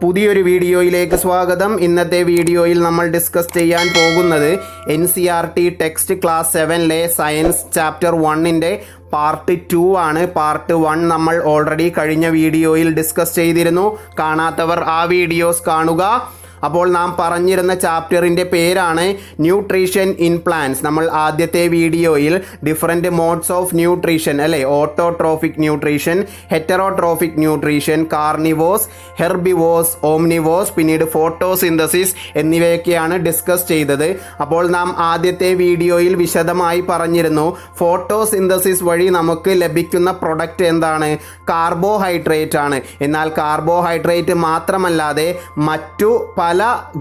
പുതിയൊരു വീഡിയോയിലേക്ക് സ്വാഗതം. ഇന്നത്തെ വീഡിയോയിൽ നമ്മൾ ഡിസ്കസ് ചെയ്യാൻ പോകുന്നത് NCERT ടെക്സ്റ്റ് ക്ലാസ് 7ലെ സയൻസ് ചാപ്റ്റർ 1ൻ്റെ പാർട്ട് 2 ആണ്. പാർട്ട് 1 നമ്മൾ ഓൾറെഡി കഴിഞ്ഞ വീഡിയോയിൽ ഡിസ്കസ് ചെയ്തിരുന്നു. കാണാത്തവർ ആ വീഡിയോസ് കാണുക. അപ്പോൾ നാം പറഞ്ഞിരുന്ന ചാപ്റ്ററിൻ്റെ പേരാണ് ന്യൂട്രീഷൻ ഇൻ പ്ലാന്റ്സ്. നമ്മൾ ആദ്യത്തെ വീഡിയോയിൽ ഡിഫറെൻറ്റ് മോഡ്സ് ഓഫ് ന്യൂട്രീഷൻ അല്ലേ, autotrophic nutrition, heterotrophic nutrition, carnivores, herbivores, omnivores, പിന്നീട് ഫോട്ടോസിന്തസിസ് എന്നിവയൊക്കെയാണ് ഡിസ്കസ് ചെയ്തത്. അപ്പോൾ നാം ആദ്യത്തെ വീഡിയോയിൽ വിശദമായി പറഞ്ഞിരുന്നു ഫോട്ടോസിന്തസിസ് വഴി നമുക്ക് ലഭിക്കുന്ന പ്രൊഡക്റ്റ് എന്താണ്, കാർബോഹൈഡ്രേറ്റ് ആണ്. എന്നാൽ കാർബോഹൈഡ്രേറ്റ് മാത്രമല്ലാതെ മറ്റു പല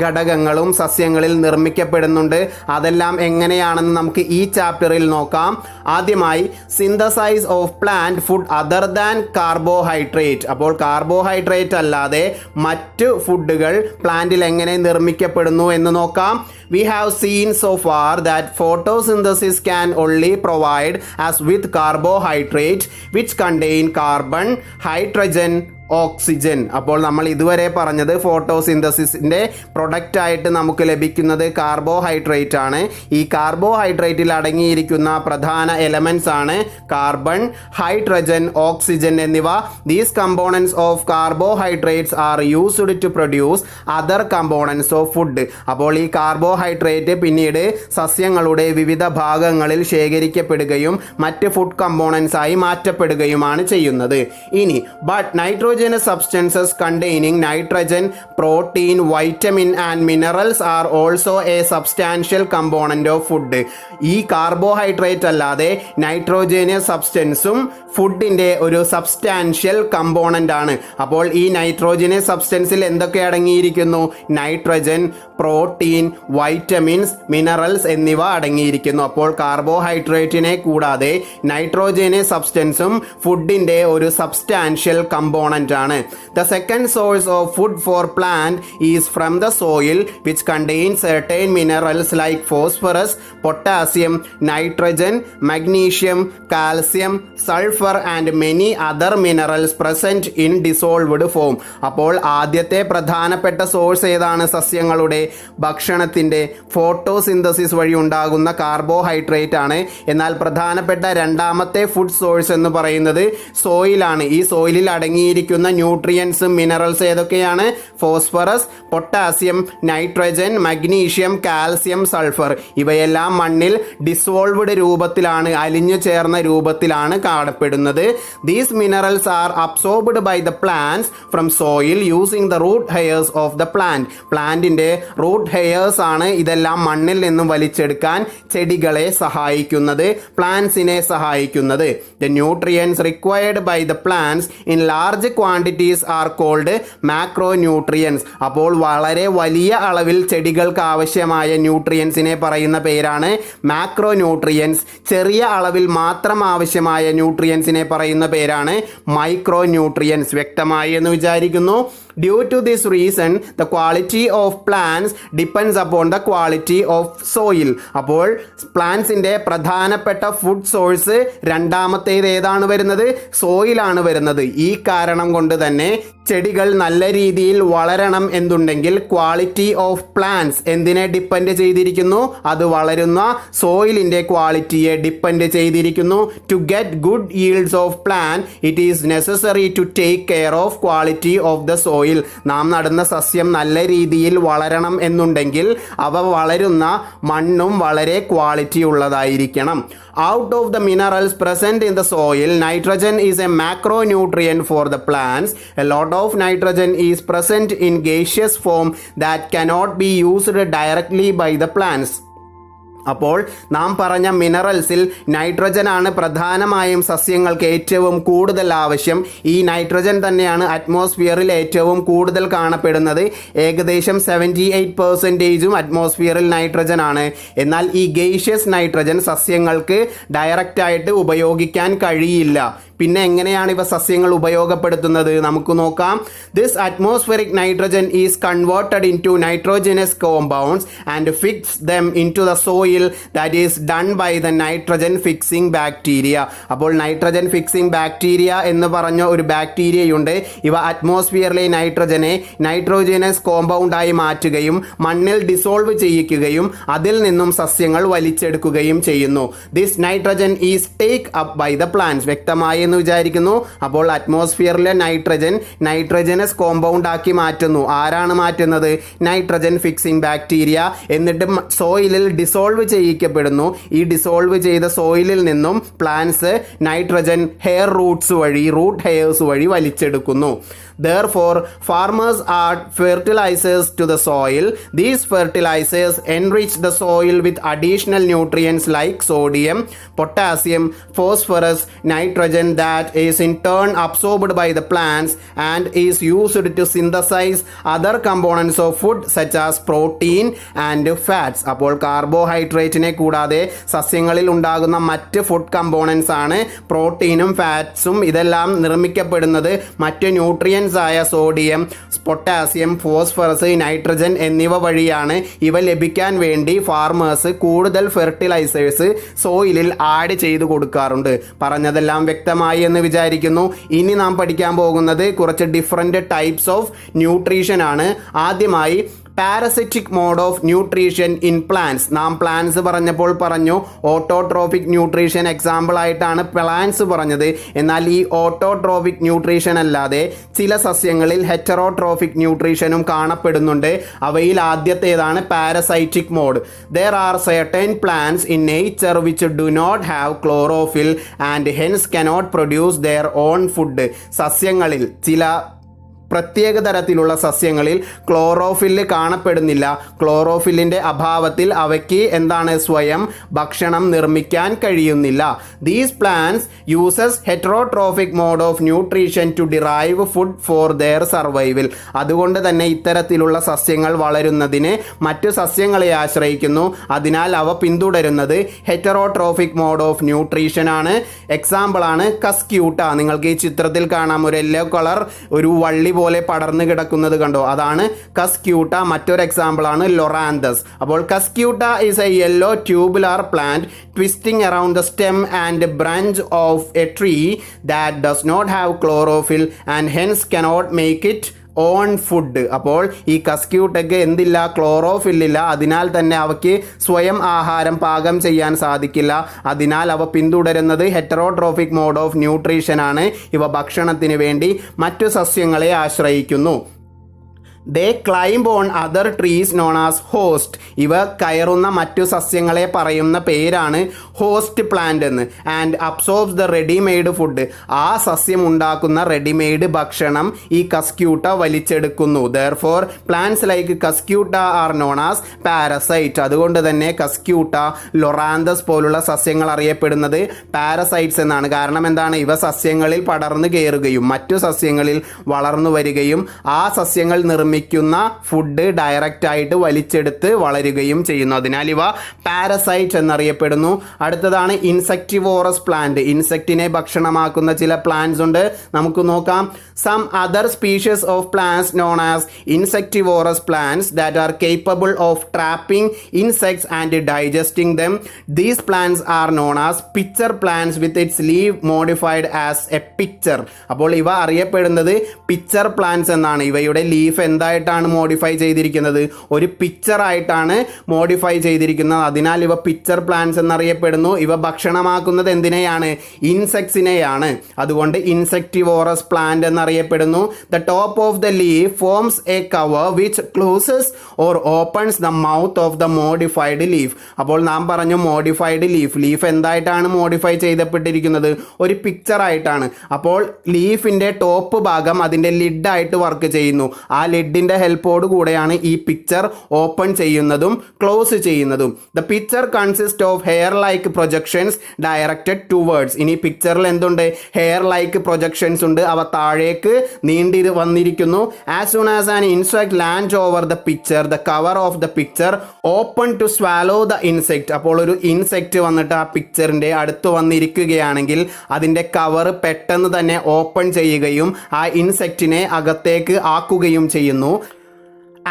ഘടകങ്ങളും സസ്യങ്ങളിൽ നിർമ്മിക്കപ്പെടുന്നുണ്ട്. അതെല്ലാം എങ്ങനെയാണെന്ന് നമുക്ക് ഈ ചാപ്റ്ററിൽ നോക്കാം. ആദ്യമായി synthesise of plant food other than carbohydrate. അപ്പോൾ കാർബോഹൈഡ്രേറ്റ് അല്ലാതെ മറ്റ് ഫുഡുകൾ പ്ലാന്റിൽ എങ്ങനെ നിർമ്മിക്കപ്പെടുന്നു എന്ന് നോക്കാം. We have seen so far that photosynthesis can only provide us with carbohydrate which contain carbon, hydrogen, oxygen. അപ്പോൾ നമ്മൾ ഇതുവരെ പറഞ്ഞത് ഫോട്ടോസിന്തസിസിൻ്റെ പ്രൊഡക്റ്റ് ആയിട്ട് നമുക്ക് ലഭിക്കുന്നത് കാർബോഹൈഡ്രേറ്റ് ആണ്. ഈ കാർബോഹൈഡ്രേറ്റിൽ അടങ്ങിയിരിക്കുന്ന പ്രധാന എലമെൻറ്റ്സ് ആണ് കാർബൺ, ഹൈഡ്രജൻ, ഓക്സിജൻ എന്നിവ. These components of carbohydrates are used to produce other components of food. അപ്പോൾ ഈ കാർബോഹൈഡ്രേറ്റ് പിന്നീട് സസ്യങ്ങളുടെ വിവിധ ഭാഗങ്ങളിൽ ശേഖരിക്കപ്പെടുകയും മറ്റ് ഫുഡ് കമ്പോണൻസ് ആയി മാറ്റപ്പെടുകയുമാണ് ചെയ്യുന്നത്. ഇനി but nitrogen substances containing nitrogen, protein, vitamin and minerals are also a substantial component of food. ഈ കാർബോഹൈഡ്രേറ്റ് അല്ലാതെ നൈട്രോജനിയസ് സബ്സ്റ്റൻസും ഫുഡിൻ്റെ ഒരു സബ്സ്റ്റാൻഷ്യൽ കമ്പോണൻ്റ് ആണ്. അപ്പോൾ ഈ നൈട്രോജനിയസ് സബ്സ്റ്റൻസിൽ എന്തൊക്കെ അടങ്ങിയിരിക്കുന്നു? നൈട്രജൻ, പ്രോട്ടീൻ, വൈറ്റമിൻസ്, മിനറൽസ് എന്നിവ അടങ്ങിയിരിക്കുന്നു. അപ്പോൾ കാർബോഹൈഡ്രേറ്റിനെ കൂടാതെ നൈട്രോജനിയസ് സബ്സ്റ്റൻസും ഫുഡിൻ്റെ ഒരു സബ്സ്റ്റാൻഷ്യൽ കമ്പോണൻ്റ് ആണ്. The second source of food for plant is from the soil which contains certain minerals like phosphorus, potassium, nitrogen, magnesium, calcium, sulfur and many other minerals present in dissolved form. അപ്പോൾ ആദ്യത്തെ പ്രധാനപ്പെട്ട source ഏതാണ്? സസ്യങ്ങളുടെ ഭക്ഷണത്തിൻ്റെ photosynthesis വഴി ഉണ്ടാകുന്ന carbohydrate ആണ്. എന്നാൽ പ്രധാനപ്പെട്ട രണ്ടാമത്തെ ഫുഡ് സോഴ്സ് എന്ന് പറയുന്നത് സോയിലാണ്. ഈ സോയിലിൽ അടങ്ങിയിരിക്കുന്ന ന്യൂട്രിയൻസും മിനറൽസ് ഏതൊക്കെയാണ്? Phosphorus, potassium, nitrogen, magnesium, calcium, sulphur. ഇവയെല്ലാം മണ്ണിൽ ഡിസോൾവ്ഡ് രൂപത്തിലാണ്, അലിഞ്ഞു ചേർന്ന രൂപത്തിലാണ് കാണപ്പെടുന്നത്. These minerals are absorbed by the plants from soil using the root hairs of the plant. പ്ലാന്റിൻ്റെ റൂട്ട് ഹെയർസ് ആണ് ഇതെല്ലാം മണ്ണിൽ നിന്നും വലിച്ചെടുക്കാൻ ചെടികളെ സഹായിക്കുന്നത്, പ്ലാന്റ്സിനെ സഹായിക്കുന്നത്. The nutrients required by the plants in large quantities are called macronutrients. അപ്പോൾ വളരെ വലിയ അളവിൽ ചെടികൾക്ക് ആവശ്യമായ ന്യൂട്രിയൻസിനെ പറയുന്ന പേരാണ് മാക്രോ ന്യൂട്രിയൻസ്. ചെറിയ അളവിൽ മാത്രം ആവശ്യമായ ന്യൂട്രിയൻസിനെ പറയുന്ന പേരാണ് മൈക്രോ ന്യൂട്രിയൻസ്. വ്യക്തമായി എന്ന് വിചാരിക്കുന്നു. Due to this reason, the quality of plants depends upon the quality of soil. അപ്പോൾ പ്ലാന്റ്സിൻ്റെ പ്രധാനപ്പെട്ട ഫുഡ് സോഴ്സ് രണ്ടാമത്തേത് ഏതാണ് വരുന്നത്? സോയിലാണ് വരുന്നത്. ഈ കാരണം കൊണ്ട് തന്നെ ചെടികൾ നല്ല രീതിയിൽ വളരണം എന്നുണ്ടെങ്കിൽ ക്വാളിറ്റി ഓഫ് പ്ലാന്റ്സ് എന്തിനെ ഡിപ്പെൻഡ് ചെയ്തിരിക്കുന്നു? അത് വളരുന്ന സോയിലിൻ്റെ ക്വാളിറ്റിയെ ഡിപ്പെൻഡ് ചെയ്തിരിക്കുന്നു. To get good yields of plant it is necessary to take care of quality of the soil. നാം നടുന്ന സസ്യം നല്ല രീതിയിൽ വളരണം എന്നുണ്ടെങ്കിൽ അവ വളരുന്ന മണ്ണും വളരെ ക്വാളിറ്റി ഉള്ളതായിരിക്കണം. Out of the minerals present in the soil, nitrogen is a macronutrient for the plants. A lot of nitrogen is present in gaseous form that cannot be used directly by the plants. അപ്പോൾ നാം പറഞ്ഞ മിനറൽസിൽ നൈട്രജനാണ് പ്രധാനമായും സസ്യങ്ങൾക്ക് ഏറ്റവും കൂടുതൽ ആവശ്യം. ഈ nitrogen തന്നെയാണ് അറ്റ്മോസ്ഫിയറിൽ ഏറ്റവും കൂടുതൽ കാണപ്പെടുന്നത്. ഏകദേശം 78% അറ്റ്മോസ്ഫിയറിൽ നൈട്രജൻ ആണ്. എന്നാൽ ഈ ഗേഷ്യസ് നൈട്രജൻ സസ്യങ്ങൾക്ക് ഡയറക്റ്റായിട്ട് ഉപയോഗിക്കാൻ കഴിയില്ല. പിന്നെ എങ്ങനെയാണ് ഇവ സസ്യങ്ങൾ ഉപയോഗപ്പെടുത്തുന്നത് നമുക്ക് നോക്കാം. This atmospheric nitrogen is converted into nitrogenous compounds and fix them into the soil that is done by the nitrogen fixing bacteria. അപ്പോൾ നൈട്രജൻ ഫിക്സിംഗ് ബാക്ടീരിയ എന്ന് പറഞ്ഞ ഒരു ബാക്ടീരിയയുണ്ട്. ഇവ അറ്റ്മോസ്ഫിയറിലെ നൈട്രജനെ നൈട്രോജനസ് കോമ്പൗണ്ടായി മാറ്റുകയും മണ്ണിൽ ഡിസോൾവ് ചെയ്യിക്കുകയും അതിൽ നിന്നും സസ്യങ്ങൾ വലിച്ചെടുക്കുകയും ചെയ്യുന്നു. This nitrogen is take up by the plants. വ്യക്തമായി എന്ന് വിചാരിക്കുന്നു. അപ്പോൾ അറ്റ്മോസ്ഫിയറിലെ നൈട്രജൻ നൈട്രജനസ് കോമ്പൗണ്ട് ആക്കി മാറ്റുന്നു. ആരാണ് മാറ്റുന്നത്? Nitrogen fixing bacteria. എന്നിട്ട് സോയിലിൽ ഡിസോൾവ് ചെയ്യിക്കപ്പെടുന്നു. ഈ ഡിസോൾവ് ചെയ്ത സോയിലിൽ നിന്നും പ്ലാന്റ്സ് നൈട്രജൻ ഹെയർ റൂട്ട്സ് വഴി റൂട്ട് ഹെയർസ് വഴി വലിച്ചെടുക്കുന്നു. Therefore, farmers add fertilizers to the soil. These fertilizers enrich the soil with additional nutrients like sodium, potassium, phosphorus, nitrogen that is in turn absorbed by the plants and is used to synthesize other components of food such as protein and fats. അപ്പോൾ കാർബോഹൈഡ്രേറ്റിനെ കൂടാതെ സസ്യങ്ങളിൽ ഉണ്ടാകുന്ന മറ്റ് food components ആണ് പ്രോട്ടീനും ഫാറ്റ്സും. ഇതെല്ലാം നിർമ്മിക്കപ്പെടുന്നത് മറ്റ് nutrients ആയ സോഡിയം, പൊട്ടാസ്യം, ഫോസ്ഫറസ്, നൈട്രജൻ എന്നിവ വഴിയാണ്. ഇവ ലഭിക്കാൻ വേണ്ടി ഫാർമേഴ്സ് കൂടുതൽ ഫെർട്ടിലൈസേഴ്സ് സോയിലിൽ ആഡ് ചെയ്ത് കൊടുക്കാറുണ്ട്. പറഞ്ഞതെല്ലാം വ്യക്തമായി എന്ന് വിചാരിക്കുന്നു. ഇനി നാം പഠിക്കാൻ പോകുന്നത് കുറച്ച് ഡിഫറെൻറ്റ് ടൈപ്സ് ഓഫ് ന്യൂട്രീഷൻ ആണ്. ആദ്യമായി parasitic mode of nutrition in plants. നാം പ്ലാന്റ്സ് പറഞ്ഞപ്പോൾ പറഞ്ഞു ഓട്ടോട്രോഫിക് ന്യൂട്രീഷൻ എക്സാമ്പിൾ ആയിട്ടാണ് പ്ലാന്റ്സ് പറഞ്ഞത്. എന്നാൽ ഈ ഓട്ടോട്രോഫിക് ന്യൂട്രീഷൻ അല്ലാതെ ചില സസ്യങ്ങളിൽ ഹെറ്ററോട്രോഫിക് ന്യൂട്രീഷനും കാണപ്പെടുന്നുണ്ട്. അവയിൽ ആദ്യത്തേതാണ് parasitic mode. There are certain plants in nature which do not have chlorophyll and hence cannot produce their own food. സസ്യങ്ങളിൽ ചില പ്രത്യേക തരത്തിലുള്ള സസ്യങ്ങളിൽ ക്ലോറോഫില്ല് കാണപ്പെടുന്നില്ല. ക്ലോറോഫില്ലിൻ്റെ അഭാവത്തിൽ അവയ്ക്ക് എന്താണ് സ്വയം ഭക്ഷണം നിർമ്മിക്കാൻ കഴിയുന്നില്ല. These plants uses heterotrophic mode of nutrition to derive food for their survival. അതുകൊണ്ട് തന്നെ ഇത്തരത്തിലുള്ള സസ്യങ്ങൾ വളരുന്നതിന് മറ്റു സസ്യങ്ങളെ ആശ്രയിക്കുന്നു. അതിനാൽ അവ പിന്തുടരുന്നത് ഹെറ്ററോട്രോഫിക് മോഡ് ഓഫ് ന്യൂട്രീഷൻ ആണ്. എക്സാമ്പിളാണ് കസ്ക്യൂട്ട. നിങ്ങൾക്ക് ഈ ചിത്രത്തിൽ കാണാം, ഒരു യെല്ലോ കളർ ഒരു വള്ളി പോലെ പടർന്നു കിടക്കുന്നത് കണ്ടോ, അതാണ് കസ്ക്യൂട്ട. മറ്റൊരു എക്സാമ്പിൾ ആണ് ലൊറാന്തസ്. അപ്പോൾ Cuscuta is a yellow tubular plant twisting around the stem and branch of a tree that does not have chlorophyll and hence cannot make it own food. അപ്പോൾ ഈ കസ്ക്യൂട്ടയ്ക്ക് എന്തില്ല? ക്ലോറോഫില്ലില്ല. അതിനാൽ തന്നെ അവയ്ക്ക് സ്വയം ആഹാരം പാകം ചെയ്യാൻ സാധിക്കില്ല. അതിനാൽ അവ പിന്തുടരുന്നത് ഹെറ്ററോട്രോഫിക് മോഡ് ഓഫ് ന്യൂട്രീഷൻ ആണ്. ഇവ ഭക്ഷണത്തിന് വേണ്ടി മറ്റു സസ്യങ്ങളെ ആശ്രയിക്കുന്നു. They climb on other trees known as host. ഇവ കയറുന്ന മറ്റു സസ്യങ്ങളെ പറയുന്ന പേരാണ് ഹോസ്റ്റ് പ്ലാന്റ് എന്ന്. And absorbs the readymade food. ആ സസ്യം ഉണ്ടാക്കുന്ന റെഡിമെയ്ഡ് ഭക്ഷണം ഈ കസ്ക്യൂട്ട വലിച്ചെടുക്കുന്നു. Therefore plants like Cuscuta are known as parasite. അതുകൊണ്ട് തന്നെ കസ്ക്യൂട്ട, ലൊറാന്തസ് പോലുള്ള സസ്യങ്ങൾ അറിയപ്പെടുന്നത് പാരസൈറ്റ്സ് എന്നാണ്. കാരണം എന്താണ്? ഇവ സസ്യങ്ങളിൽ പടർന്നു കയറുകയും മറ്റു സസ്യങ്ങളിൽ വളർന്നു വരികയും ആ സസ്യങ്ങൾ നിർമ്മിക്കുന്ന ഫുഡ് ഡയറക്റ്റ് ആയിട്ട് വലിച്ചെടുത്ത് വളരുകയും ചെയ്യുന്നു. അതിനാൽ ഇവ പാരസൈറ്റ് എന്നറിയപ്പെടുന്നു. അടുത്തതാണ് ഇൻസെക്ടിവോറസ് പ്ലാന്റ്. ഇൻസെക്റ്റിനെ ഭക്ഷണമാക്കുന്ന ചില പ്ലാന്റ്സ് ഉണ്ട്. നമുക്ക് നോക്കാം. Some other species of plants known as insectivorous plants that are capable of trapping insects and digesting them. These plants are known as pitcher plants with its leave modified as a pitcher. അപ്പോൾ ഇവ അറിയപ്പെടുന്നത് picture plants എന്നാണ്. ഇവയുടെ leaf എന്തായിട്ടാണ് modify ചെയ്തിരിക്കുന്നത്? ഒരു pitcher ആയിട്ടാണ് modify ചെയ്തിരിക്കുന്നത്. അതിനാൽ ഇവ പിക്ചർ പ്ലാന്റ്സ് എന്നറിയപ്പെടുന്നു. ഇവ ഭക്ഷണമാക്കുന്നത് എന്തിനെയാണ്? ഇൻസെക്ട്സിനെയാണ്. അതുകൊണ്ട് ഇൻസെക്ടിവോറസ് പ്ലാന്റ് എന്നറിയപ്പെടുന്നു. The top of the leaf forms a cover which closes or opens the mouth of the modified leaf. അപ്പോൾ നാം പറഞ്ഞു മോഡിഫൈഡ് ലീഫ്. ലീഫ് എന്തായിട്ടാണ് മോഡിഫൈ ചെയ്യപ്പെട്ടിരിക്കുന്നത്? ഒരു പിക്ചർ ആയിട്ടാണ്. അപ്പോൾ ലീഫിൻ്റെ ടോപ്പ് ഭാഗം അതിൻ്റെ ലിഡായിട്ട് വർക്ക് ചെയ്യുന്നു. ആ ലിഡ് ലിഡിൻ്റെ ഹെൽപ്പോട് കൂടെയാണ് ഈ പിക്ചർ ഓപ്പൺ ചെയ്യുന്നതും ക്ലോസ് ചെയ്യുന്നതും. The picture consist of hair like projections directed towards. ഇനി പിക്ചറിൽ എന്തുണ്ട്? ഹെയർ ലൈക്ക് പ്രൊജക്ഷൻസ് ഉണ്ട്, അവ താഴേക്ക് നീണ്ടി വന്നിരിക്കുന്നു. As soon as an insect land over the pitcher the cover of the pitcher open to swallow the insect. അപ്പോൾ ഒരു ഇൻസെക്ട് വന്നിട്ട് ആ പിക്ചറിൻ്റെ അടുത്ത് വന്നിരിക്കുകയാണെങ്കിൽ അതിൻ്റെ കവർ പെട്ടെന്ന് തന്നെ ഓപ്പൺ ചെയ്യുകയും ആ ഇൻസെക്റ്റിനെ അകത്തേക്ക് ആക്കുകയും ചെയ്യുന്നു.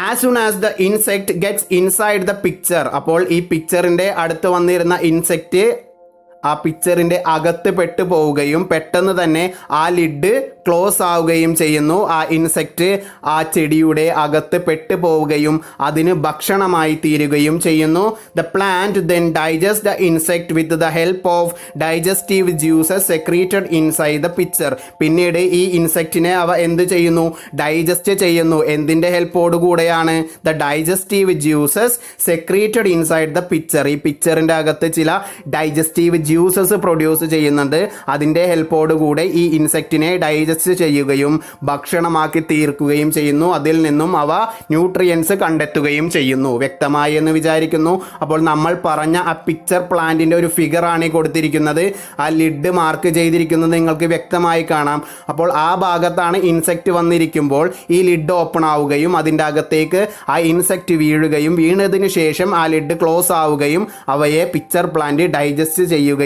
As soon as the insect gets inside the picture. അപ്പോൾ ഈ പിക്ചറിൻ്റെ അടുത്ത് വന്നിരുന്ന ഇൻസെക്റ്റ് ആ പിക്ചറിൻ്റെ അകത്ത് പെട്ടു പോവുകയും പെട്ടെന്ന് തന്നെ ആ ലിഡ് ക്ലോസ് ആവുകയും ചെയ്യുന്നു. ആ ഇൻസെക്റ്റ് ആ ചെടിയുടെ അകത്ത് പെട്ടു പോവുകയും അതിന് ഭക്ഷണമായി തീരുകയും ചെയ്യുന്നു. The plant then digest the insect with the help of digestive juices secreted inside the pitcher. പിന്നീട് ഈ ഇൻസെക്റ്റിനെ അവ എന്ത് ചെയ്യുന്നു? ഡൈജസ്റ്റ് ചെയ്യുന്നു. എന്തിൻ്റെ ഹെൽപ്പോടുകൂടെയാണ്? The digestive juices secreted inside the pitcher. ഈ പിക്ചറിൻ്റെ അകത്ത് ചില ഡൈജസ്റ്റീവ് ജ്യൂസസ് പ്രൊഡ്യൂസ് ചെയ്യുന്നുണ്ട്. അതിൻ്റെ ഹെൽപ്പോടുകൂടെ ഈ ഇൻസെക്റ്റിനെ ഡൈജസ്റ്റ് ചെയ്യുകയും ഭക്ഷണമാക്കി തീർക്കുകയും ചെയ്യുന്നു. അതിൽ നിന്നും അവ ന്യൂട്രിയൻസ് കണ്ടെത്തുകയും ചെയ്യുന്നു. വ്യക്തമായി എന്ന് വിചാരിക്കുന്നു. അപ്പോൾ നമ്മൾ പറഞ്ഞ ആ പിക്ചർ പ്ലാന്റിൻ്റെ ഒരു ഫിഗറാണ് ഈ കൊടുത്തിരിക്കുന്നത്. ആ ലിഡ് മാർക്ക് ചെയ്തിരിക്കുന്നത് നിങ്ങൾക്ക് വ്യക്തമായി കാണാം. അപ്പോൾ ആ ഭാഗത്താണ് ഇൻസെക്റ്റ് വന്നിരിക്കുമ്പോൾ ഈ ലിഡ് ഓപ്പൺ ആവുകയും അതിൻ്റെ അകത്തേക്ക് ആ ഇൻസെക്റ്റ് വീഴുകയും വീണതിന് ശേഷം ആ ലിഡ് ക്ലോസ് ആവുകയും അവയെ പിക്ചർ പ്ലാന്റ് ഡൈജസ്റ്റ് ചെയ്യുകയും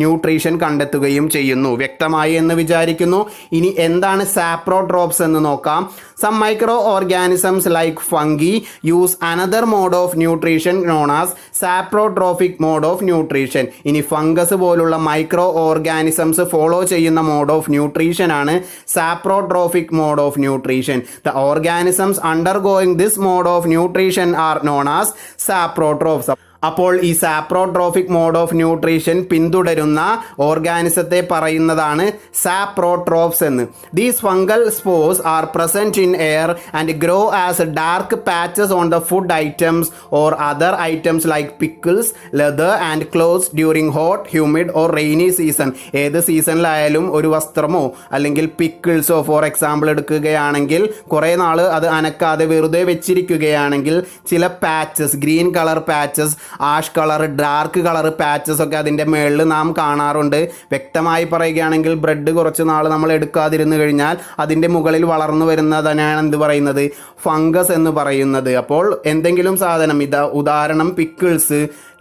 ന്യൂട്രീഷൻ കണ്ടെത്തുകയും ചെയ്യുന്നു. വ്യക്തമായി എന്ന് വിചാരിക്കുന്നു. ഇനി എന്താണ് സാപ്രോട്രോപ്സ് എന്ന് നോക്കാം. Some micro organisms like fungi use another mode of nutrition known as saprotrophic mode of nutrition. ഇനി ഫംഗസ് പോലുള്ള മൈക്രോ ഓർഗാനിസംസ് ഫോളോ ചെയ്യുന്ന മോഡ് ഓഫ് ന്യൂട്രീഷൻ ആണ് saprotrophic mode of nutrition. The organisms undergoing this mode of nutrition are known as saprotrophs. അപ്പോൾ ഈ saprotrophic mode of nutrition പിന്തുടരുന്ന ഓർഗാനിസത്തെ പറയുന്നതാണ് സാപ്രോട്രോപ്സ് എന്ന്. These fungal spores R present in air and grow as dark patches on the food items or other items like pickles, leather and clothes during hot, humid or rainy season. ഏത് സീസണിലായാലും ഒരു വസ്ത്രമോ അല്ലെങ്കിൽ പിക്കിൾസോ for example എടുക്കുകയാണെങ്കിൽ കുറേ നാൾ അത് അനക്കാതെ വെറുതെ വെച്ചിരിക്കുകയാണെങ്കിൽ ചില patches, green colour patches, ash colour, dark colour patches ഒക്കെ അതിൻ്റെ മുകളിൽ നാം കാണാറുണ്ട്. വ്യക്തമായി പറയുകയാണെങ്കിൽ ബ്രെഡ് കുറച്ച് നാൾ നമ്മൾ എടുക്കാതിരുന്നു കഴിഞ്ഞാൽ അതിൻ്റെ മുകളിൽ വളർന്നു വരുന്നതിനാണ് എന്ത് പറയുന്നത്? ഫംഗസ് എന്ന് പറയുന്നത്. അപ്പോൾ എന്തെങ്കിലും സാധനം, ഉദാഹരണം പിക്കിൾസ്,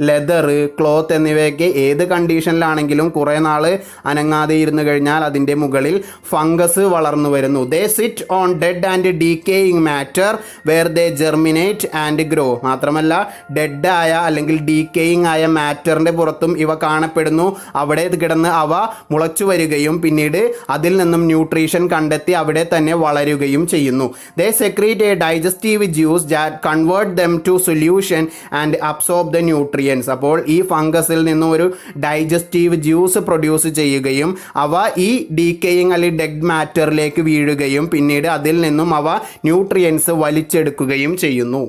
ലെതർ, ക്ലോത്ത് എന്നിവയൊക്കെ ഏത് കണ്ടീഷനിലാണെങ്കിലും കുറേ നാൾ അനങ്ങാതെ ഇരുന്ന് കഴിഞ്ഞാൽ അതിൻ്റെ മുകളിൽ ഫംഗസ് വളർന്നു വരുന്നു. They sit on dead and decaying matter where they germinate and grow. മാത്രമല്ല ഡെഡായ അല്ലെങ്കിൽ ഡീക്കേയിങ് ആയ മാറ്ററിൻ്റെ പുറത്തും ഇവ കാണപ്പെടുന്നു. അവിടെ കിടന്ന് അവ മുളച്ചു വരികയും പിന്നീട് അതിൽ നിന്നും ന്യൂട്രീഷൻ കണ്ടെത്തി അവിടെ തന്നെ വളരുകയും ചെയ്യുന്നു. They secrete a digestive juice that convert them to solution and absorb the nutrients. അപ്പോൾ ഈ ഫംഗസിൽ നിന്നും ഒരു ഡൈജസ്റ്റീവ് ജ്യൂസ് പ്രൊഡ്യൂസ് ചെയ്യുകയും അവ ഈ ഡീക്കേയിങ് അല്ലെങ്കിൽ ഡെഡ് മാറ്ററിലേക്ക് വീഴുകയും പിന്നീട് അതിൽ നിന്നും അവ ന്യൂട്രിയൻസ് വലിച്ചെടുക്കുകയും ചെയ്യുന്നു.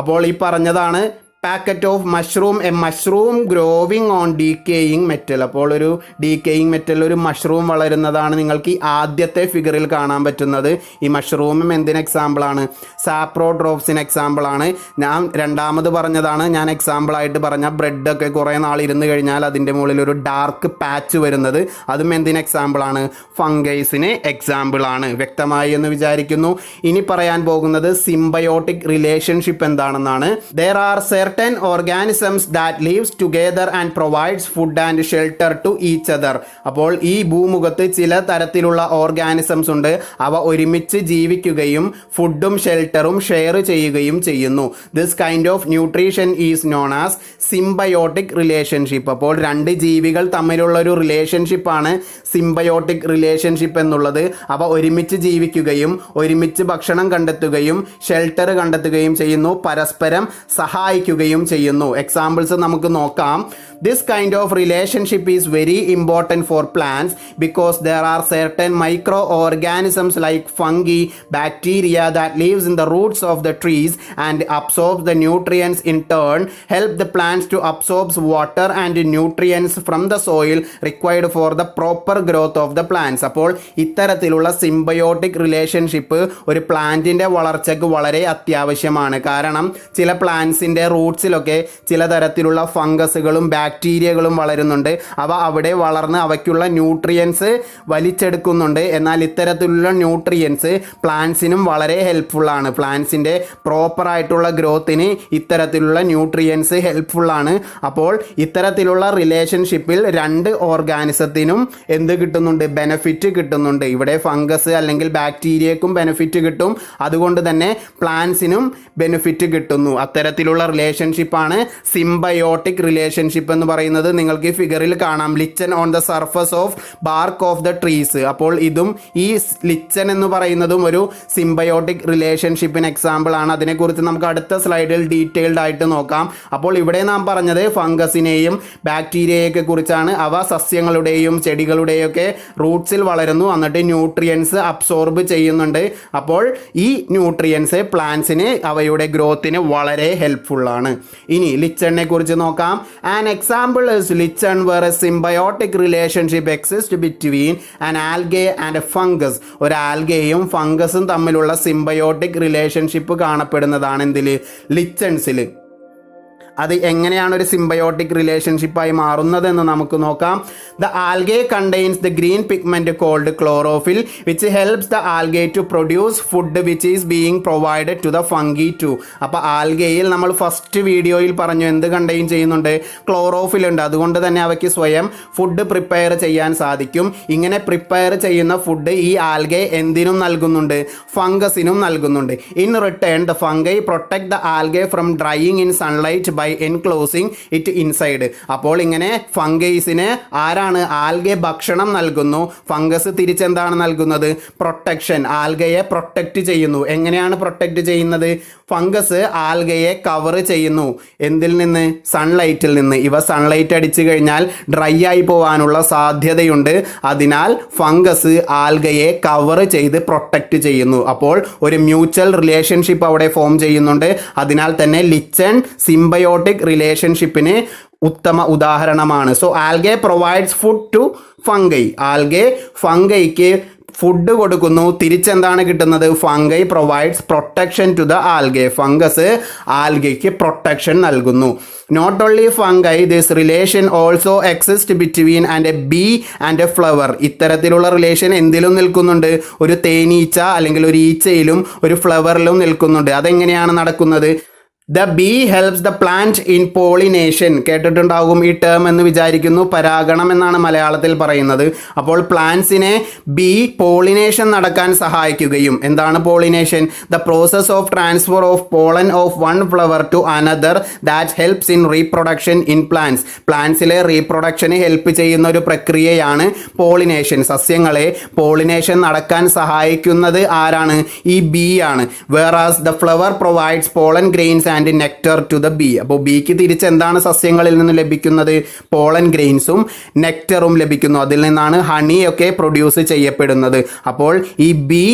അപ്പോൾ ഈ പറഞ്ഞതാണ് packet of mushroom, A mushroom growing on decaying metal. അപ്പോൾ ഒരു ഡീക്കേയിങ് മെറ്റൽ, ഒരു മഷ്റൂം വളരുന്നതാണ് നിങ്ങൾക്ക് ഈ ആദ്യത്തെ ഫിഗറിൽ കാണാൻ പറ്റുന്നത്. ഈ മഷ്റൂമും എന്തിന് എക്സാമ്പിളാണ്? സാപ്രോട്രോപ്സിന് എക്സാമ്പിളാണ്. ഞാൻ രണ്ടാമത് പറഞ്ഞതാണ്, ഞാൻ എക്സാമ്പിളായിട്ട് പറഞ്ഞ ബ്രെഡൊക്കെ കുറേ നാൾ ഇരുന്ന് കഴിഞ്ഞാൽ അതിൻ്റെ മുകളിൽ ഒരു ഡാർക്ക് പാച്ച് വരുന്നത്, അതും എന്തിന് എക്സാമ്പിളാണ്? ഫംഗൈസിന് എക്സാമ്പിളാണ്. വ്യക്തമായി എന്ന് വിചാരിക്കുന്നു. ഇനി പറയാൻ പോകുന്നത് സിംബയോട്ടിക് റിലേഷൻഷിപ്പ് എന്താണെന്നാണ്. There are certain organisms that lives together and provides food and shelter to each other. അപ്പോൾ ഈ ഭൂമുഖത്ത് ചില തരത്തിലുള്ള ഓർഗാനിസംസ് ഉണ്ട്. അവ ഒരുമിച്ച് ജീവിക്കുകയും ഫുഡും ഷെൽട്ടറും ഷെയർ ചെയ്യുകയും ചെയ്യുന്നു. This kind of nutrition is known as symbiotic relationship. അപ്പോൾ രണ്ട് ജീവികൾ തമ്മിലുള്ള ഒരു റിലേഷൻഷിപ്പാണ് സിംബയോട്ടിക് റിലേഷൻഷിപ്പ് എന്നുള്ളത്. അവ ഒരുമിച്ച് ജീവിക്കുകയും ഒരുമിച്ച് ഭക്ഷണം കണ്ടെത്തുകയും ഷെൽട്ടർ കണ്ടെത്തുകയും ചെയ്യുന്നു, പരസ്പരം സഹായിക്കുകയും നൽകുകയും ചെയ്യുന്നു. എക്സാമ്പിൾസ് നമുക്ക് നോക്കാം. This kind of relationship is very important for plants because there are certain micro organisms like fungi, bacteria that lives in the roots of the trees and absorbs the nutrients in turn help the plants to absorb water and nutrients from the soil required for the proper growth of the plants. അപ്പോൾ ഇത്തരത്തിലുള്ള symbiotic relationship ഒരു പ്ലാന്റിൻ്റെ വളർച്ചയ്ക്ക് വളരെ അത്യാവശ്യമാണ്. കാരണം ചില പ്ലാന്റ്സിൻ്റെ റൂട്ട്സിലൊക്കെ ചില തരത്തിലുള്ള ഫംഗസുകളും ബാക്ടീരിയകളും വളരുന്നുണ്ട്. അവ അവിടെ വളർന്ന് അവയ്ക്കുള്ള ന്യൂട്രിയൻസ് വലിച്ചെടുക്കുന്നുണ്ട്. എന്നാൽ ഇത്തരത്തിലുള്ള ന്യൂട്രിയൻസ് പ്ലാന്റ്സിനും വളരെ ഹെൽപ്ഫുള്ളാണ്. പ്ലാന്റ്സിൻ്റെ പ്രോപ്പറായിട്ടുള്ള ഗ്രോത്തിന് ഇത്തരത്തിലുള്ള ന്യൂട്രിയൻസ് ഹെൽപ്ഫുള്ളാണ്. അപ്പോൾ ഇത്തരത്തിലുള്ള റിലേഷൻഷിപ്പിൽ രണ്ട് ഓർഗാനിസത്തിനും എന്ത് കിട്ടുന്നുണ്ട്? ബെനഫിറ്റ് കിട്ടുന്നുണ്ട്. ഇവിടെ ഫംഗസ് അല്ലെങ്കിൽ ബാക്ടീരിയക്കും ബെനഫിറ്റ് കിട്ടും, അതുകൊണ്ട് തന്നെ പ്ലാന്റ്സിനും ബെനിഫിറ്റ് കിട്ടുന്നു. അത്തരത്തിലുള്ള റിലേഷൻഷിപ്പാണ് സിംബയോട്ടിക് റിലേഷൻഷിപ്പ് എന്ന് പറയുന്നത്. നിങ്ങൾക്ക് ഈ ഫിഗറിൽ കാണാം, lichen on the surface of bark of the trees. അപ്പോൾ ഇതും ഈ ലിച്ചൻ എന്ന് പറയുന്നതും ഒരു സിംബയോട്ടിക് റിലേഷൻഷിപ്പിന് എക്സാമ്പിൾ ആണ്. അതിനെക്കുറിച്ച് നമുക്ക് അടുത്ത സ്ലൈഡിൽ ഡീറ്റെയിൽഡ് ആയിട്ട് നോക്കാം. അപ്പോൾ ഇവിടെ നാം പറഞ്ഞത് ഫംഗസിനെയും ബാക്ടീരിയയൊക്കെ കുറിച്ചാണ്. അവ സസ്യങ്ങളുടെയും ചെടികളുടെയും ഒക്കെ റൂട്ട്സിൽ വളരുന്നു, എന്നിട്ട് ന്യൂട്രിയൻസ് അബ്സോർബ് ചെയ്യുന്നുണ്ട്. അപ്പോൾ ഈ ന്യൂട്രിയൻസ് പ്ലാന്റ്സിന് അവയുടെ ഗ്രോത്തിന് വളരെ ഹെൽപ്ഫുള്ളാണ്. ഇനി ലിച്ചണിനെ കുറിച്ച് നോക്കാം. An example is lichen where a symbiotic relationship exist between an algae and a fungus. ഒരു ആൽഗയും ഫംഗസും തമ്മിലുള്ള സിംബയോട്ടിക് റിലേഷൻഷിപ്പ് കാണപ്പെടുന്നതാണ് എന്തിൽ? ലിച്ചൺസിൽ. അത് എങ്ങനെയാണ് ഒരു സിംബയോട്ടിക് റിലേഷൻഷിപ്പായി മാറുന്നതെന്ന് നമുക്ക് നോക്കാം. The algae contains the green pigment called chlorophyll which helps the algae to produce food which is being provided to the fungi too. അപ്പോൾ ആൽഗയിൽ നമ്മൾ ഫസ്റ്റ് വീഡിയോയിൽ പറഞ്ഞു എന്ത് കണ്ടെയ്ൻ ചെയ്യുന്നുണ്ട്? ക്ലോറോഫിൽ ഉണ്ട്. അതുകൊണ്ട് തന്നെ അവയ്ക്ക് സ്വയം ഫുഡ് പ്രിപ്പയർ ചെയ്യാൻ സാധിക്കും. ഇങ്ങനെ പ്രിപ്പയർ ചെയ്യുന്ന ഫുഡ് ഈ ആൽഗെ എന്തിനും നൽകുന്നുണ്ട്? ഫംഗസിനും നൽകുന്നുണ്ട്. In return the fungi protect the algae from drying in sunlight by enclosing it inside. അപ്പോൾ ഇങ്ങനെ ഫംഗൈസിന് ആരാണ്? ആൽഗെ ഭക്ഷണം നൽകുന്നു. ഫംഗസ് തിരിച്ചെന്താണ് നൽകുന്നത്? പ്രൊട്ടക്ഷൻ. ആൽഗയെ പ്രൊട്ടക്റ്റ് ചെയ്യുന്നു. എങ്ങനെയാണ് പ്രൊട്ടക്റ്റ് ചെയ്യുന്നത്? ഫംഗസ് ആൽഗയെ കവർ ചെയ്യുന്നു. എന്തിൽ നിന്ന്? സൺലൈറ്റിൽ നിന്ന്. ഇവ സൺലൈറ്റ് അടിച്ചു കഴിഞ്ഞാൽ ഡ്രൈ ആയി പോകാനുള്ള സാധ്യതയുണ്ട്. അതിനാൽ ഫംഗസ് ആൽഗയെ കവർ ചെയ്ത് പ്രൊട്ടക്റ്റ് ചെയ്യുന്നു. അപ്പോൾ ഒരു മ്യൂച്വൽ റിലേഷൻഷിപ്പ് അവിടെ ഫോം ചെയ്യുന്നുണ്ട്. അതിനാൽ തന്നെ ലിച്ചൺ സിംബയോട്ടിക് റിലേഷൻഷിപ്പിന് ഉത്തമ ഉദാഹരണമാണ്. So algae provides food to fungi. Algae ഫംഗൈക്ക് ഫുഡ് കൊടുക്കുന്നു. തിരിച്ചെന്താണ് കിട്ടുന്നത്? Fungi provides protection to the algae. Fungus ആൽഗയ്ക്ക് പ്രൊട്ടക്ഷൻ നൽകുന്നു. Not only fungi, this relation also exist between and a bee and a flower. ഇത്തരത്തിലുള്ള റിലേഷൻ എന്തിലും നിൽക്കുന്നുണ്ട്? ഒരു തേനീച്ച അല്ലെങ്കിൽ ഒരു ഈച്ചയിലും ഒരു ഫ്ലവറിലും നിൽക്കുന്നുണ്ട്. അതെങ്ങനെയാണ് നടക്കുന്നത്? The bee helps the plant in pollination. കേട്ടിട്ടുണ്ടാകും ഈ ടേം എന്ന് വിചാരിക്കുന്നു. പരാഗണം എന്നാണ് മലയാളത്തിൽ പറയുന്നത്. അപ്പോൾ പ്ലാന്റ്സിനെ ബീ പോളിനേഷൻ നടക്കാൻ സഹായിക്കുകയും. എന്താണ് pollination? The process of transfer of pollen of one flower to another that helps in reproduction in plants. പ്ലാന്റ്സിലെ റീപ്രൊഡക്ഷന് ഹെൽപ്പ് ചെയ്യുന്ന ഒരു പ്രക്രിയയാണ് പോളിനേഷൻ. സസ്യങ്ങളെ പോളിനേഷൻ നടക്കാൻ സഹായിക്കുന്നത് ആരാണ്? ഈ ബീ ആണ്. Whereas the flower provides pollen grains and nectar to the bee. അപ്പോൾ ബീക്ക് തിരിച്ച് എന്താണ് സസ്യങ്ങളിൽ നിന്ന് ലഭിക്കുന്നത്? പോളൻ ഗ്രെയിൻസും നെക്ടറും ലഭിക്കുന്നു. അതിൽ നിന്നാണ് ഹണിയൊക്കെ പ്രൊഡ്യൂസ് ചെയ്യപ്പെടുന്നത്. അപ്പോൾ ഈ ബീ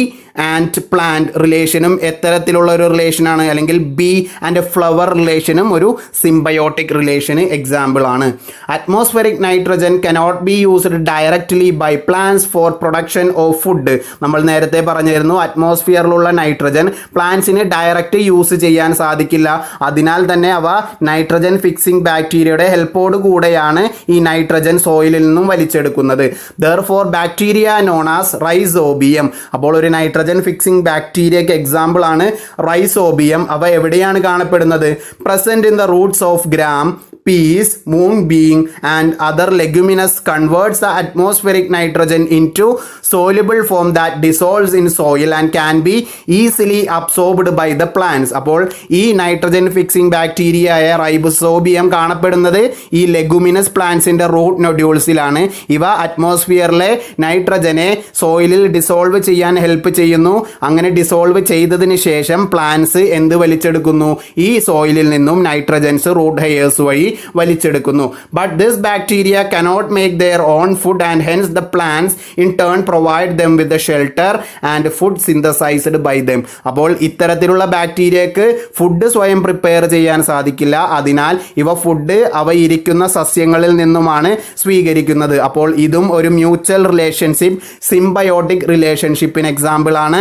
ആൻഡ് പ്ലാന്റ് റിലേഷനും എത്തരത്തിലുള്ള ഒരു റിലേഷനാണ്? അല്ലെങ്കിൽ ബീ ആൻഡ് ഫ്ലവർ റിലേഷനും ഒരു സിംബയോട്ടിക് റിലേഷന് എക്സാമ്പിൾ ആണ്. Atmospheric nitrogen cannot be used directly by plants for production of food. നമ്മൾ നേരത്തെ പറഞ്ഞിരുന്നു അറ്റ്മോസ്ഫിയറിലുള്ള നൈട്രജൻ പ്ലാന്റ്സിന് ഡയറക്റ്റ് യൂസ് ചെയ്യാൻ സാധിക്കില്ല. അതിനാൽ തന്നെ അവ നൈട്രജൻ ഫിക്സിംഗ് ബാക്ടീരിയയുടെ ഹെൽപ്പോട് കൂടെയാണ് ഈ നൈട്രജൻ സോയിലിൽ നിന്നും വലിച്ചെടുക്കുന്നത്. Therefore bacteria known as rhizobium. അപ്പോൾ ഒരു നൈട്രജൻ ഫിക്സിംഗ് ബാക്ടീരിയക്ക് എക്സാമ്പിൾ ആണ് റൈസോബിയം. അവ എവിടെയാണ് കാണപ്പെടുന്നത്? Present in the roots of gram, peas, mung bean and other leguminous converts the atmospheric nitrogen into soluble form that dissolves in soil and can be easily absorbed by the plants. അപ്പോൾ ഈ nitrogen fixing bacteria ആയ റൈബോസോബിയം കാണപ്പെടുന്നത് ഈ leguminous പ്ലാന്റ്സിന്റെ root നൊഡ്യൂൾസിലാണ്. ഇവ അറ്റ്മോസ്ഫിയറിലെ നൈട്രജനെ സോയിലിൽ dissolve ചെയ്യാൻ help ചെയ്യുന്നു. അങ്ങനെ dissolve ചെയ്തതിന് ശേഷം പ്ലാന്റ്സ് എന്ത് വലിച്ചെടുക്കുന്നു? ഈ സോയിലിൽ നിന്നും നൈട്രജൻസ് റൂട്ട് ഹെയേഴ്സ് വഴി വലിച്ചെടുക്കുന്നു. But this bacteria cannot make their own food and hence the plants in turn provide them with shelter and food synthesised by them. അപ്പോൾ ഇത്തരത്തിലുള്ള ബാക്ടീരിയക്ക് ഫുഡ് സ്വയം പ്രിപ്പയർ ചെയ്യാൻ സാധിക്കില്ല. അതിനാൽ ഇവ ഫുഡ് അവ ഇരിക്കുന്ന സസ്യങ്ങളിൽ നിന്നുമാണ് സ്വീകരിക്കുന്നത്. അപ്പോൾ ഇതും ഒരു മ്യൂച്വൽ റിലേഷൻഷിപ്പ്, സിംബയോട്ടിക് റിലേഷൻഷിപ്പിന് എക്സാമ്പിൾ ആണ്.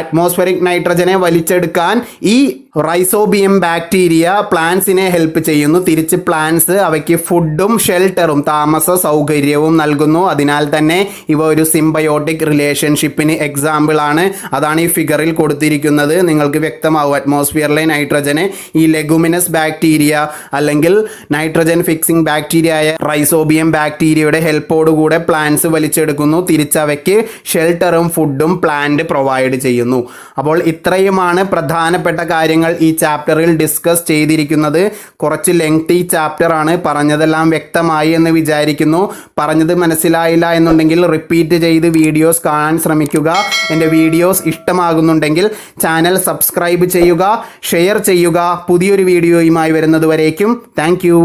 അറ്റ്മോസ്ഫെറിക് നൈട്രജനെ വലിച്ചെടുക്കാൻ ഈ റൈസോബിയം ബാക്ടീരിയ പ്ലാന്റ്സിനെ ഹെൽപ്പ് ചെയ്യുന്നു. തിരിച്ച് പ്ലാന്റ്സ് അവയ്ക്ക് ഫുഡും ഷെൽട്ടറും താമസ സൗകര്യവും നൽകുന്നു. അതിനാൽ തന്നെ ഇവ ഒരു സിംബയോട്ടിക് റിലേഷൻഷിപ്പിന് എക്സാമ്പിൾ ആണ്. അതാണ് ഈ ഫിഗറിൽ കൊടുത്തിരിക്കുന്നത്. നിങ്ങൾക്ക് വ്യക്തമാവും അറ്റ്മോസ്ഫിയറിലെ നൈട്രജനെ ഈ ലെഗുമിനസ് ബാക്ടീരിയ അല്ലെങ്കിൽ നൈട്രജൻ ഫിക്സിംഗ് ബാക്ടീരിയ ആയ റൈസോബിയം ബാക്ടീരിയയുടെ ഹെൽപ്പോടുകൂടെ പ്ലാന്റ്സ് വലിച്ചെടുക്കുന്നു. തിരിച്ചവയ്ക്ക് ഷെൽട്ടറും ഫുഡും പ്ലാന്റ് പ്രൊവൈഡ് ചെയ്യുന്നു. അപ്പോൾ ഇത്രയുമാണ് പ്രധാനപ്പെട്ട കാര്യങ്ങൾ ഈ ചാപ്റ്ററിൽ ഡിസ്കസ് ചെയ്തിരിക്കുന്നത്. കുറച്ച് ലെങ്തി ചാപ്റ്റർ ആണ്. പറഞ്ഞതെല്ലാം വ്യക്തമായി എന്ന് വിചാരിക്കുന്നു. പറഞ്ഞത് മനസ്സിലായില്ല എന്നുണ്ടെങ്കിൽ റിപ്പീറ്റ് ചെയ്ത് വീഡിയോസ് കാണാൻ ശ്രമിക്കുക. എൻ്റെ വീഡിയോസ് ഇഷ്ടമാകുന്നുണ്ടെങ്കിൽ ചാനൽ സബ്സ്ക്രൈബ് ചെയ്യുക, ഷെയർ ചെയ്യുക. പുതിയൊരു വീഡിയോയുമായി വരുന്നത് വരേക്കും താങ്ക് യു.